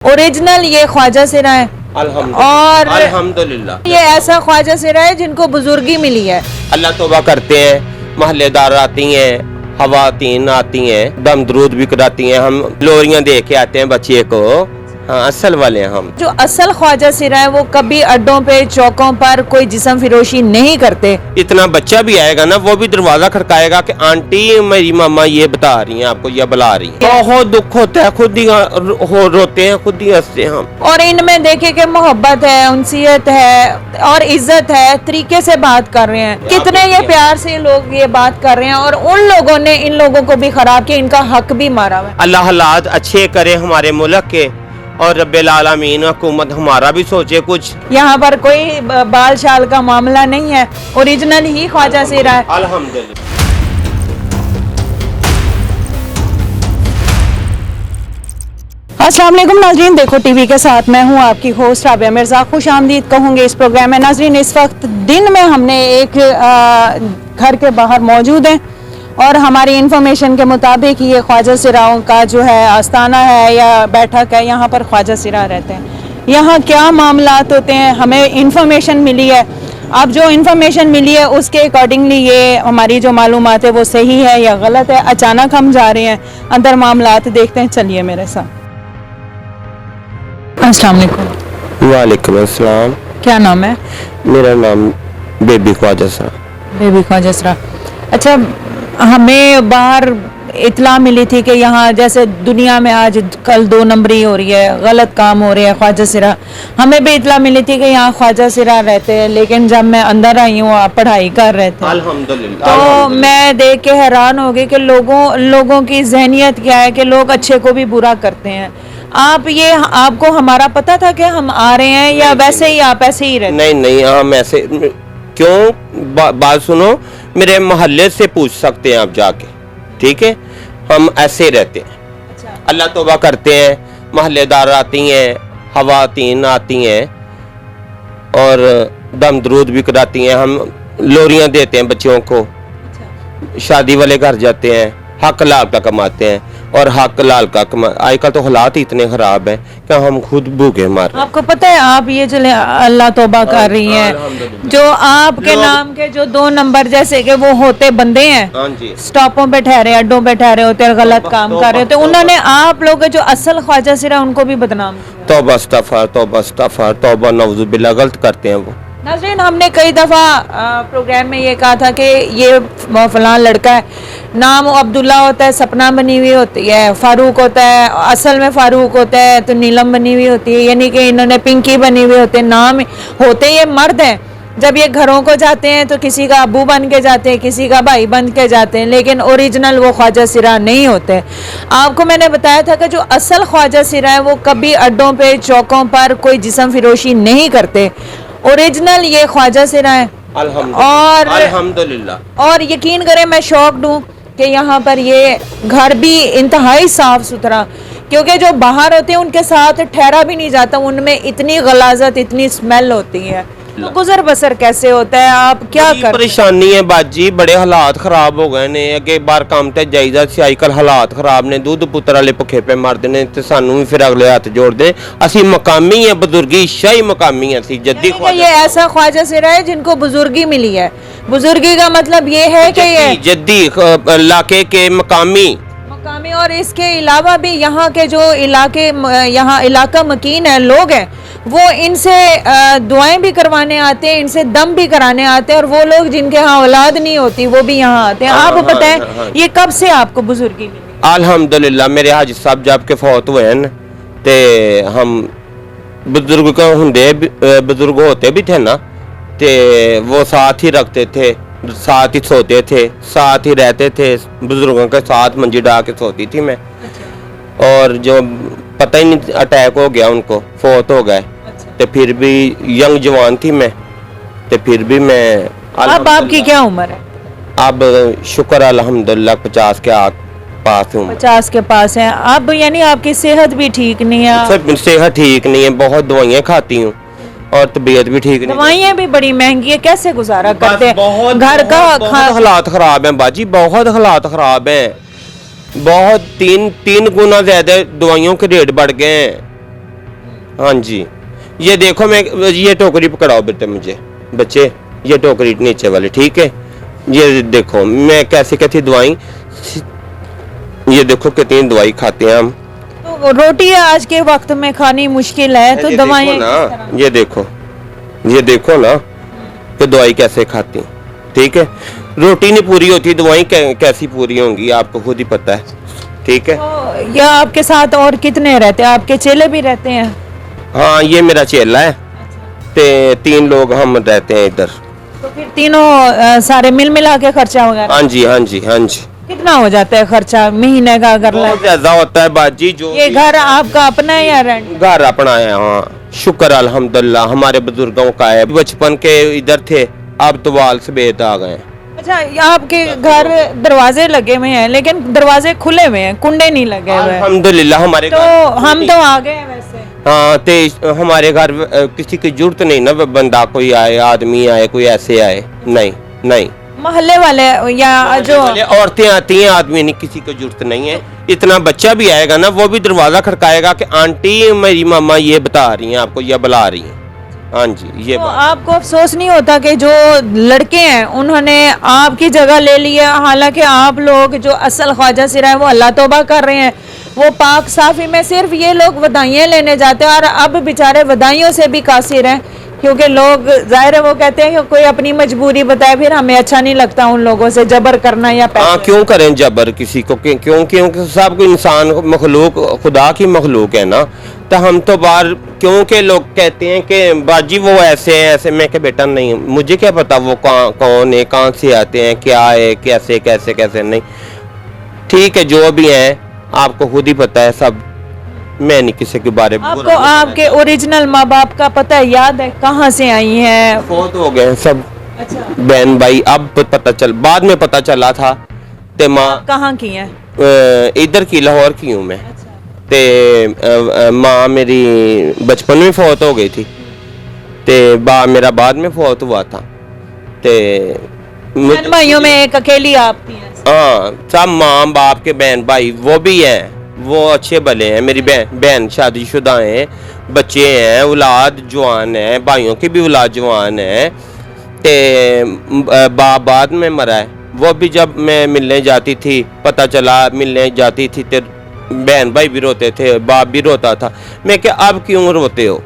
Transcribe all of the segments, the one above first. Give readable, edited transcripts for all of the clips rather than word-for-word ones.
Original ये ख्वाजा सिरा है और अल्हम्दुलिल्लाह ये ऐसा ख्वाजा सिरा है जिनको बुजुर्गी मिली है। अल्लाह तौबा करते हैं, महल्लेदार आती हैं, खवातीन आती हैं, दम दरूद भी कराती हैं, हम लोरियां दे के आते हैं बच्चे को। हाँ, असल वाले हैं हम। जो असल ख्वाजा सिरा है वो कभी अड्डों पे चौकों पर कोई जिस्म फिरोशी नहीं करते। इतना बच्चा भी आएगा ना, वो भी दरवाजा खड़काएगा कि आंटी मेरी मामा ये बता रही हैं आपको, ये बुला रही हैं। बहुत दुख होता है, खुद ही रोते हैं, खुद ही हंसते हैं हम। और इनमें देखे कि मोहब्बत है, उनसियत है और इज्जत है, तरीके से बात कर रहे हैं। कितने ये प्यार से लोग ये बात कर रहे हैं और उन लोगों ने इन लोगों को भी खराब किया, इनका हक भी मारा हुआ है। अल्लाह हालात अच्छे करे हमारे मुल्क के और रब्बिल आलमीन हुकूमत हमारा भी सोचे कुछ। यहाँ पर कोई बाल शाल का मामला नहीं है, ओरिजिनल ही ख्वाजा सिरा है। अल्हम्दुलिल्लाह। अस्सलाम वालेकुम नाजरीन, देखो टीवी के साथ मैं हूँ आपकी होस्ट राबिया मिर्ज़ा। खुश आमदीद कहूँगी इस प्रोग्राम में। नाजरीन, इस वक्त दिन में हमने एक घर के बाहर मौजूद हैं और हमारी इंफॉर्मेशन के मुताबिक ये ख्वाजा सिराओं का जो है आस्थाना है या बैठक है, यहाँ पर ख्वाजा सिरा रहते हैं। यहाँ क्या मामलात होते हैं हमें इंफॉर्मेशन मिली है। अब जो इंफॉर्मेशन मिली है उसके अकॉर्डिंगली ये हमारी जो मालूमात है वो सही है या गलत है। अचानक हम जा रहे हैं अंदर, मामलात देखते हैं, चलिए मेरे साथ। अस्सलाम वालेकुम। वालेकुम अस्सलाम। क्या नाम है? मेरा नाम बेबी ख्वाजा सिरा। बेबी ख्वाजा सिरा। अच्छा, हमें बाहर इतला मिली थी कि यहाँ जैसे दुनिया में आज कल 2 नंबरी हो रही है, गलत काम हो रहे हैं ख्वाजा सिरा। हमें भी इतला मिली थी कि यहाँ ख्वाजा सिरा रहते हैं, लेकिन जब मैं अंदर आई हूँ आप पढ़ाई कर रहे थे अल्हम्दुलिल्लाह तो मैं देख के हैरान हो गई कि लोगों की जहनियत क्या है कि लोग अच्छे को भी बुरा करते हैं। आपको हमारा पता था कि हम आ रहे हैं या वैसे ही आप ऐसे ही रहते? नहीं, हम ऐसे क्यों? बात सुनो, मेरे मोहल्ले से पूछ सकते हैं आप जाके, ठीक है? हम ऐसे रहते हैं। अच्छा। अल्लाह तौबा करते हैं, महल्लेदार आती हैं, खवातीन आती हैं और दम दरूद भी कराती हैं, हम लोरियां देते हैं बच्चों को। अच्छा। शादी वाले घर जाते हैं, हक लाल का कमाते हैं और हक लाल का आजकल तो हालात इतने खराब हैं कि हम खुद भूखे मार। आपको पता है आप ये चले अल्लाह तौबा कर रही हैं, जो आपके नाम के जो 2 नंबर जैसे कि वो होते बंदे हैं, हाँ जी, स्टॉपों पे ठहरे, अड्डों पे ठहरे होते हैं, गलत काम कर रहे होते, उन्होंने आप लोग जो असल ख्वाजा सिरा उनको भी बदनाम किया। तौबा इस्तग़फ़ार, तौबा नऊज़ुबिल्लाह, गलत करते हैं वो। नाज़रीन, हमने कई दफ़ा प्रोग्राम में ये कहा था कि ये फलां लड़का है, नाम अब्दुल्ला होता है, सपना बनी हुई होती है, फारूक होता है, असल में फारूक होता है तो नीलम बनी हुई होती है, यानी कि इन्होंने पिंकी बनी हुई होते हैं। नाम होते ये मर्द हैं। जब ये घरों को जाते हैं तो किसी का अबू बन के जाते हैं, किसी का भाई बन के जाते हैं, लेकिन ओरिजिनल वो ख्वाजा सिरा नहीं होते। आपको मैंने बताया था कि जो असल ख्वाजा सिरा है वो कभी अड्डों पे चौकों पर कोई जिस्म फिरोशी नहीं करते। ओरिजिनल ये ख्वाजा सिरा है। अल्हम्दुलिल्लाह। और यकीन करें मैं शॉक्ड हूँ कि यहाँ पर ये घर भी इंतहाई साफ सुथरा, क्योंकि जो बाहर होते हैं उनके साथ ठहरा भी नहीं जाता, उनमें इतनी गलाजत, इतनी स्मेल होती है। तो गुजर बसर कैसे होता है, आप क्या करते? परेशानी है बाजी, बड़े हालात खराब हो गए ने। अगे बार काम ते जाईदा सी, आजकल हालात खराब ने, दूध पुत्र वाले भुखे पे मरदे ने ते सानू भी फिर अगले हाथ जोड़दे। असी मकामी है, बुजुर्गी शाही मकामी है, जद्दी ये ऐसा ख्वाजा सिरा है जिनको बुजुर्गी मिली है। बुजुर्गी का मतलब ये है कि ये जद्दी इलाके के मकामी। और इसके अलावा भी यहाँ के जो यहाँ इलाका मकीन है, लोग हैं, वो इनसे दुआएं भी करवाने आते हैं, इनसे दम भी कराने आते हैं, और वो लोग जिनके यहाँ औलाद नहीं होती वो भी यहाँ आते हैं। आपको पता है ये कब से आपको बुजुर्गी मिली? अल्हम्दुलिल्लाह, मेरे हाजी साहब जब के फौत हुए हैं ते हम बुजुर्ग को बुजुर्ग होते भी थे ना, ते वो साथ ही रखते थे, साथ ही सोते थे, साथ ही रहते थे, बुजुर्गों के साथ मंजी डाल के सोती थी मैं। और जो पता ही नहीं अटैक हो गया, उनको फौत हो गए। तो फिर भी यंग जवान थी मैं, तो फिर भी मैं। अब आपकी क्या उम्र है? अब शुक्र अल्हम्दुलिल्लाह 50 के पास हूँ। 50 के पास है अब, यानी आपकी सेहत भी ठीक नहीं है? सेहत ठीक नहीं है, बहुत दवाइयाँ खाती हूँ और तबीयत भी ठीक नहीं। दवाइयाँ भी बड़ी महंगी है, कैसे गुजारा करते हैं? घर का हालात खराब हैं बाजी, बहुत हालात खराब हैं, बहुत 3 गुना ज्यादा दवाइयों के रेट बढ़ गए हैं। हाँ जी, ये देखो, मैं ये टोकरी पकड़ाओ बेटे मुझे, बच्चे ये टोकरी नीचे वाली, ठीक है, ये देखो मैं कैसे कैसी दवाई, ये देखो कितनी दवाई खाते हैं हम। तो रोटी आज के वक्त में खानी मुश्किल है, तो ये दवाइयाँ देखो किस ना, तरह? ये देखो ना कि दवाई कैसे खाती, ठीक है, रोटी नहीं पूरी होती, दवाई कैसी पूरी होंगी आपको खुद ही पता है, ठीक है। तो या आपके साथ और कितने रहते हैं, आपके चेले भी रहते हैं? हाँ, ये मेरा चेला है, ते 3 लोग हम रहते हैं इधर। तो फिर तीनों सारे मिल मिला के खर्चा वगैरह हाँ जी, हाँ जी, हाँ जी, कितना हो जाता है खर्चा महीने का अगर बहुत ज्यादा होता है बाजी। जो ये घर आपका अपना है या रेंट? घर अपना है, हाँ, शुक्र अल्हम्दुलिल्लाह, हमारे बुजुर्गों का है, बचपन के इधर थे, अब तो वाल समेत आ गए। अच्छा, ये आपके घर दरवाजे लगे हुए हैं लेकिन दरवाजे खुले हुए हैं, कुंडे नहीं लगे हुए हैं। अल्हम्दुलिल्लाह हमारे तो घर हम तो आ गए हैं वैसे। हाँ, ते हमारे घर किसी की जरूरत नहीं ना, बंदा कोई आए, आदमी आए, कोई ऐसे आए, नहीं नहीं, मोहल्ले वाले या जो पहले औरतें आती हैं, आदमी नहीं, किसी को जरूरत नहीं है। इतना बच्चा भी आएगा ना, वो भी दरवाजा खड़काएगा कि आंटी मेरी मामा ये बता रही हैं आपको, ये बुला रही हैं। हाँ जी, ये तो बात। आपको अफसोस नहीं होता कि जो लड़के हैं उन्होंने आपकी जगह ले ली है, हालांकि आप लोग जो असल ख्वाजा सिरा है वो अल्लाह तौबा कर रहे हैं, वो पाक साफी में सिर्फ ये लोग वदाइयाँ लेने जाते हैं, और अब बेचारे वदाइयों से भी कासिर हैं, क्योंकि लोग जाहिर है वो कहते हैं कि कोई अपनी मजबूरी बताए, फिर हमें अच्छा नहीं लगता उन लोगों से जबर करना या हाँ, पैसे। क्यों करें जबर किसी को, क्यों क्योंकि सब को इंसान मखलूक खुदा की मखलूक है ना, तो हम तो बाहर, क्योंकि लोग कहते हैं कि बाजी वो ऐसे हैं ऐसे, मैं क्या बेटा नहीं, मुझे क्या पता वो कौन है, कहाँ से आते हैं, क्या है, कैसे कैसे कैसे नहीं, ठीक है, जो भी है आपको खुद ही पता है सब, मैं नहीं किसी के बारे में। आपको आपके ओरिजिनल माँ बाप का पता है, याद है कहाँ से आई हैं? बहुत हो गए सब, अच्छा, बहन भाई, अब पता चल, बाद में पता चला था, ते माँ कहाँ की हैं? इधर की, लाहौर की हूँ मैं, अच्छा, ते माँ मेरी बचपन में फौत हो गई थी, ते बा मेरा बाद में फौत हुआ था, ते बहन भाइयों में एक अकेली आप थी? हाँ, सब माँ बाप के बहन भाई वो भी हैं, वो अच्छे भले हैं, मेरी बहन शादीशुदा हैं, बच्चे हैं, औलाद जवान है, भाइयों की भी औलाद जवान है, ते बाप बाद में मरा है, वो भी जब मैं मिलने जाती थी, पता चला मिलने जाती थी, ते बहन भाई भी रोते थे, बाप भी रोता था, मैं क्या अब क्यों रोते हो?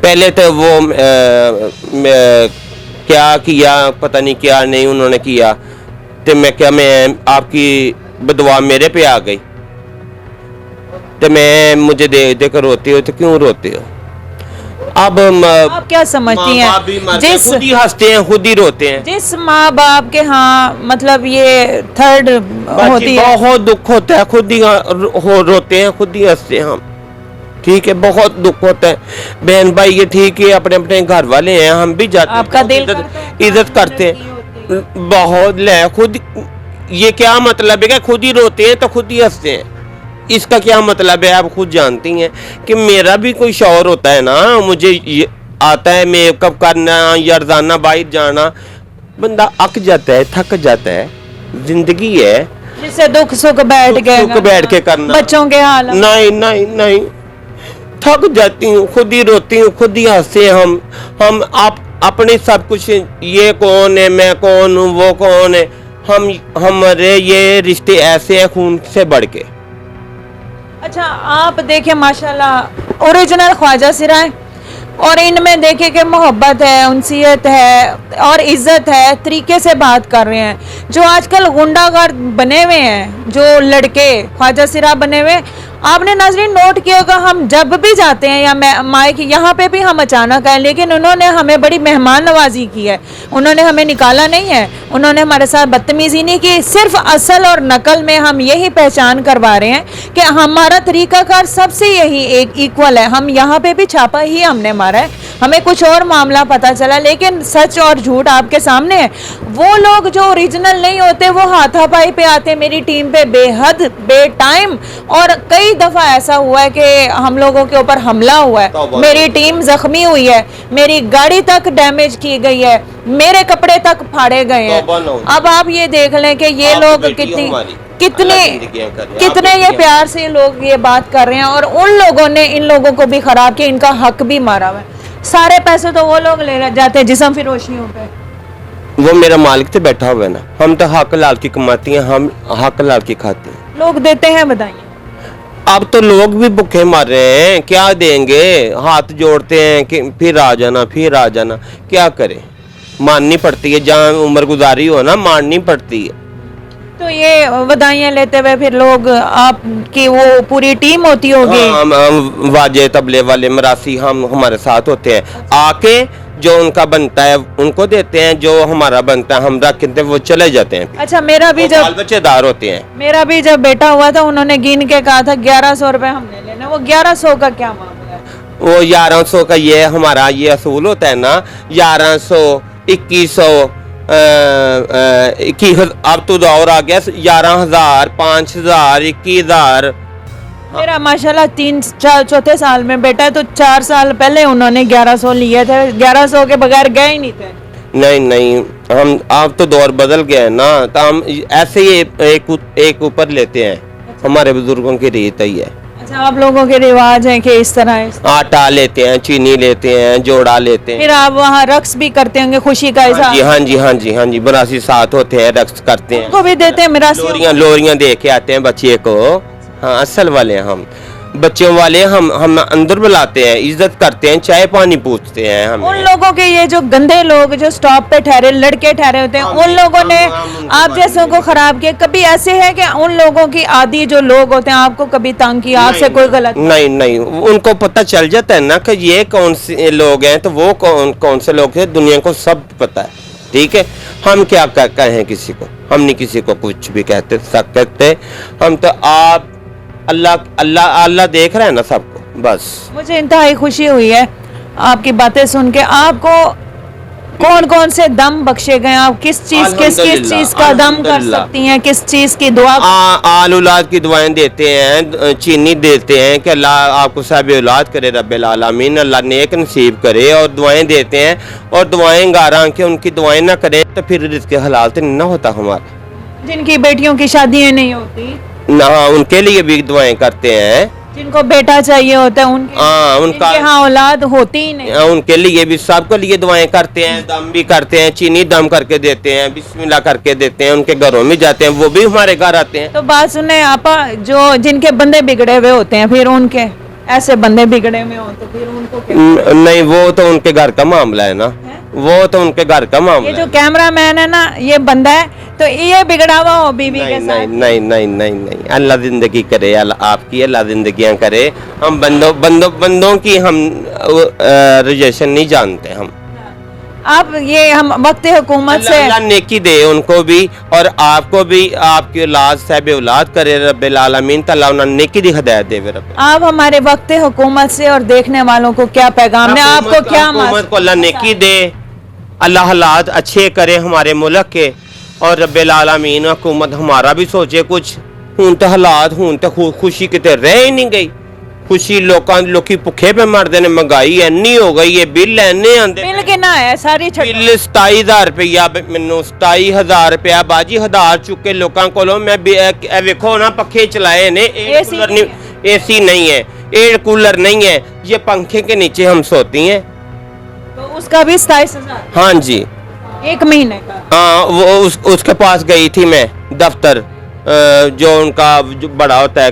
पहले तो वो क्या किया पता नहीं, क्या नहीं उन्होंने किया, तो मैं क्या, मैं आपकी बदवा मेरे पे आ गई, तो मैं मुझे देख देख कर रोते हो, तो क्यों रोते हो? अब आप क्या समझती हैं, जिस खुद ही हंसते हैं, खुद ही रोते हैं, जिस माँ बाप के हाँ मतलब ये थर्ड होती है, बहुत दुख होता है, खुद ही रोते हैं, खुद ही हंसते हैं हम, ठीक है, बहुत दुख होता है। बहन भाई ये ठीक है, अपने अपने घर वाले हैं, हम भी जाते हैं, आपका दिल इज्जत करते हैं बहुत, ले खुद, ये क्या मतलब है कि खुद ही रोते हैं तो खुद ही हंसते हैं, इसका क्या मतलब है? आप खुद जानती हैं कि मेरा भी कोई शौर होता है ना, मुझे ये आता है मेकअप करना या रोजाना बाहर जाना, बंदा अक जाता है, थक जाता है, जिंदगी है, जिससे दुख सुख बैठ गए, सुख बैठ के करना, बच्चों के हाल नहीं नहीं नहीं, थक जाती हूँ, खुद ही रोती हूँ, खुद ही हंसते हैं हम आप अपने सब कुछ, ये कौन है, मैं कौन हूँ, वो कौन है, हमारे ये रिश्ते ऐसे हैं खून से बढ़ के। अच्छा, आप देखें माशाल्लाह ओरिजिनल ख्वाजा सिरा है, और इनमें देखे कि मोहब्बत है, उनसीयत है और इज्जत है, तरीके से बात कर रहे हैं। जो आजकल गुंडागर्द बने हुए हैं, जो लड़के ख्वाजा सिरा बने हुए, आपने नाज़रीन नोट किया होगा, हम जब भी जाते हैं या माइक यहाँ पे भी हम अचानक आए, लेकिन उन्होंने हमें बड़ी मेहमान नवाजी की है, उन्होंने हमें निकाला नहीं है, उन्होंने हमारे साथ बदतमीजी नहीं की, सिर्फ असल और नकल में हम यही पहचान करवा रहे हैं कि हमारा तरीकाकार सबसे यही एक इक्वल है। हम यहाँ पे भी छापा ही हमने मारा है, हमें कुछ और मामला पता चला, लेकिन सच और झूठ आपके सामने है। वो लोग जो ओरिजिनल नहीं होते वो हाथापाई पे आते मेरी टीम पे बेहद बेटाइम, और कई दफ़ा ऐसा हुआ है कि हम लोगों के ऊपर हमला हुआ है, मेरी टीम जख्मी हुई है, मेरी गाड़ी तक डैमेज की गई है, मेरे कपड़े तक फाड़े गए हैं। अब आप ये देख लें कि ये लोग कितने ये प्यार से लोग ये बात कर रहे हैं, और उन लोगों ने इन लोगों को भी खराब किया, इनका हक भी मारा हुआ है। सारे पैसे तो वो लोग ले जाते हैं जिस्म फिरोशियों पे। वो मेरा मालिक तो बैठा हुआ है ना, हम तो हक लाल की कमाती हैं, हम हक लाल की खाते हैं। लोग देते हैं, बताइए। अब तो लोग भी भूखे मर रहे हैं, क्या देंगे, हाथ जोड़ते हैं कि फिर आ जाना, फिर आ जाना, क्या करें, माननी पड़ती है, जहाँ उम्र गुजारी हो ना माननी पड़ती है। तो ये बधाइयाँ लेते हुए फिर लोग आपकी वो पूरी टीम होती होगी? हम वाजे तबले वाले मरासी हम हमारे साथ होते हैं, आके जो उनका बनता है उनको देते हैं, जो हमारा बनता है हम रख के वो चले जाते हैं। अच्छा, मेरा भी जब बच्चेदार होते हैं, मेरा भी जब बेटा हुआ था उन्होंने गिन के कहा था 1100 रुपए हमने लेना। वो 1100 का क्या मामला है? वो 1100 का ये हमारा ये असूल होता है ना, 1100 2100 21, अब तो दौर आ गया 11,000 5,000 21,000। मेरा माशाल्लाह 3-4 साल में बेटा है, तो 4 साल पहले उन्होंने 1100 लिए थे, 1100 के बगैर गए ही नहीं थे। नहीं हम अब तो दौर बदल गया है ना, तो हम ऐसे ही एक ऊपर लेते हैं, हमारे बुजुर्गों की रीत ही है। अच्छा, आप लोगों के रिवाज हैं कि इस तरह आटा लेते हैं, चीनी लेते हैं, जोड़ा लेते हैं, फिर आप वहाँ रक्स भी करते होंगे खुशी का इज़हार? हाँ जी मरासी साथ होते हैं, रक्स करते हैं, उनको भी देते हैं मिरासी? लोरियां दे के आते हैं बच्चे को। हाँ, असल वाले हम बच्चों वाले हम अंदर बुलाते हैं, इज्जत करते हैं, चाय पानी पूछते हैं। हम उन लोगों के ये जो गंदे लोग जो स्टॉप पे ठहरे लड़के ठहरे होते हैं, उन लोगों ने आप जैसों को खराब किया। कभी ऐसे है कि उन लोगों की आदि जो लोग होते हैं आपको कभी तंग किया, आपसे कोई गलत? नहीं, उनको पता चल जाता है ना कि ये कौन से लोग हैं, तो वो कौन से लोग हैं, दुनिया को सब पता है। ठीक है, हम क्या कहें किसी को, हम नहीं किसी को कुछ भी कहते, हम तो आप अल्लाह देख रहा है ना सबको। बस मुझे इंतहाई खुशी हुई है आपकी बातें सुन के। आपको कौन कौन से दम बख्शे गए, आप किस चीज का दम कर सकती हैं, किस चीज की दुआ? आल औलाद की दुआएं देते हैं, चीनी देते हैं कि अल्लाह आपको साहिब औलाद करे, रब्बिल आलमीन, अल्लाह नेक नसीब करे, और दुआएं देते हैं। और दुआएं गारा के उनकी दुआएं ना करें तो फिर रिज़्क़ हलाल तो नहीं ना होता हमारा। जिनकी बेटियों की शादियां नहीं होती ना, उनके लिए भी दुआएं करते हैं। जिनको बेटा चाहिए होता है उनके यहाँ औलाद होती ही नहीं, उनके लिए भी, सबके लिए दुआएं करते हैं, दम भी करते हैं, चीनी दम करके देते हैं, बिस्मिल्लाह करके देते हैं, उनके घरों में जाते हैं, वो भी हमारे घर आते हैं। तो बात सुने आपा, जो जिनके बंदे बिगड़े हुए होते हैं, फिर उनके ऐसे बंदे बिगड़े हुए हो तो फिर उनको क्या? नहीं, वो तो उनके घर का मामला है ना, वो तो उनके घर का मामला। ये जो कैमरा मैन है ना, ये बंदा है, तो ये बिगड़ा हुआ हो बीवी के साथ? नहीं, अल्लाह जिंदगी करे, आपकी अल्लाह जिंदगियां करे। हम बंदों की हम रिलेशन नहीं जानते। हम आप ये हम वक्त हुकूमत से अल्लाह नेकी दे उनको भी, और आपको भी, आपकी औलाद साहिब औलाद करे रब्बिल आलमीन, ताला उन्हें नेकी दी हिदायत दे रब। आप हमारे वक्त हुकूमत से और देखने वालों को क्या पैगाम है? आपको क्या हुकूमत को अल्लाह नेकी दे, अल्लाह हालात अच्छे करे हमारे मुल्क के, और रब्बिल आलमीन हुकूमत हमारा भी सोचे कुछ। हूं तो हालात, हूं तो खुशी किते रह ही नहीं गई, खुशी लोकी भुखे पे मरदे ने, महंगाई इन्नी हो गई है, बिल इन्ने आंदे। बिल कितना है? सारी बिल 27,000 रुपया, मैनू 27,000 रुपया बाजी हज़ार चुके लोगों को। मैं वेखो ना, पखे चलाए ने, एसी नहीं है, एयर कूलर नहीं है, ये पंखे के नीचे हम सोती हैं। तो उसका भी 27,000? हाँ जी, 1 महीने का। हाँ, वो उसके पास गई थी मैं दफ्तर, जो उनका जो बड़ा होता है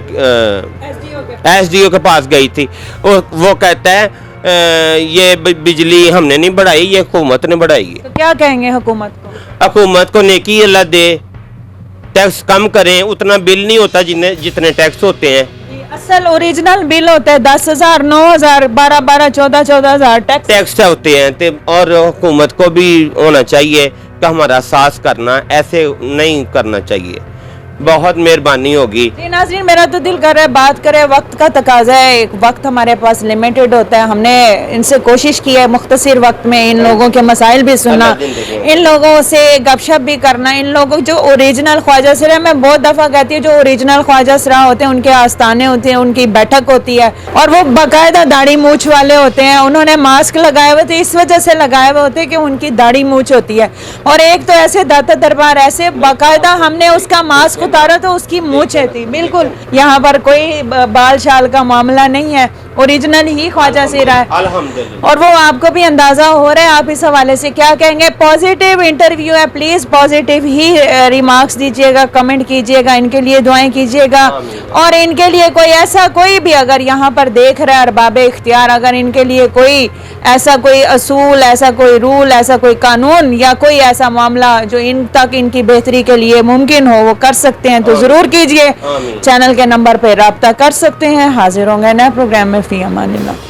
SDO के पास गई थी। वो कहता है ये बिजली हमने नहीं बढ़ाई, ये हुकूमत ने बढ़ाई है। तो क्या कहेंगे हुकूमत को? हुकूमत को नेकी अल्लाह दे, टैक्स कम करें, उतना बिल नहीं होता जितने टैक्स होते हैं। असल ओरिजिनल बिल होता है 10,000, 9,000, 12,000, 14,000 टैक्स होते हैं। और हुकूमत को भी होना चाहिए कि हमारा सास करना, ऐसे नहीं करना चाहिए। بہت مہربانی ہوگی. جی ناظرین میرا تو دل کر رہا ہے بات کرے, وقت کا تقاضا ہے, ایک وقت ہمارے پاس لمیٹڈ ہوتا ہے. ہم نے ان سے کوشش کی ہے مختصر وقت میں ان لوگوں کے مسائل بھی سننا, ان لوگوں سے گپ شپ بھی کرنا. ان لوگوں جو اوریجنل خواجہ سرا, میں بہت دفعہ کہتی ہوں جو اوریجنل خواجہ سرا ہوتے ہیں ان کے آستانے ہوتے ہیں, ان کی بیٹھک ہوتی ہے اور وہ باقاعدہ داڑھی مونچھ والے ہوتے ہیں. انہوں نے ماسک لگائے ہوئے تھے, اس وجہ سے لگائے ہوئے ہوتے کہ ان کی داڑھی مونچھ ہوتی ہے. اور ایک تو ایسے داتا دربار ایسے باقاعدہ ہم نے اس کا ماسک اتارا تو اس کی مونچھیں تھی. بالکل یہاں پر کوئی بال شال کا معاملہ نہیں ہے, اوریجنل ہی خواجہ سرا ہے. الحمدللہ. اور وہ آپ کو بھی اندازہ ہو رہا ہے, آپ اس حوالے سے کیا کہیں گے؟ پازیٹیو انٹرویو ہے, پلیز پازیٹیو ہی ریمارکس دیجیے گا, کمنٹ کیجیے گا, ان کے لیے دعائیں کیجیے گا. اور ان کے لیے کوئی ایسا کوئی بھی اگر یہاں پر دیکھ رہا ہے ارباب اختیار, اگر ان کے لیے کوئی ایسا کوئی اصول, ایسا کوئی رول, ایسا کوئی قانون یا کوئی ایسا معاملہ جو ان تک ان کی بہتری کے لیے ممکن ہو وہ کر سکتے ہیں تو ضرور کیجیے. چینل کے نمبر پہ رابطہ کر سکتے ہیں. حاضر ہوں گے نئے پروگرام میں. فی امان اللہ.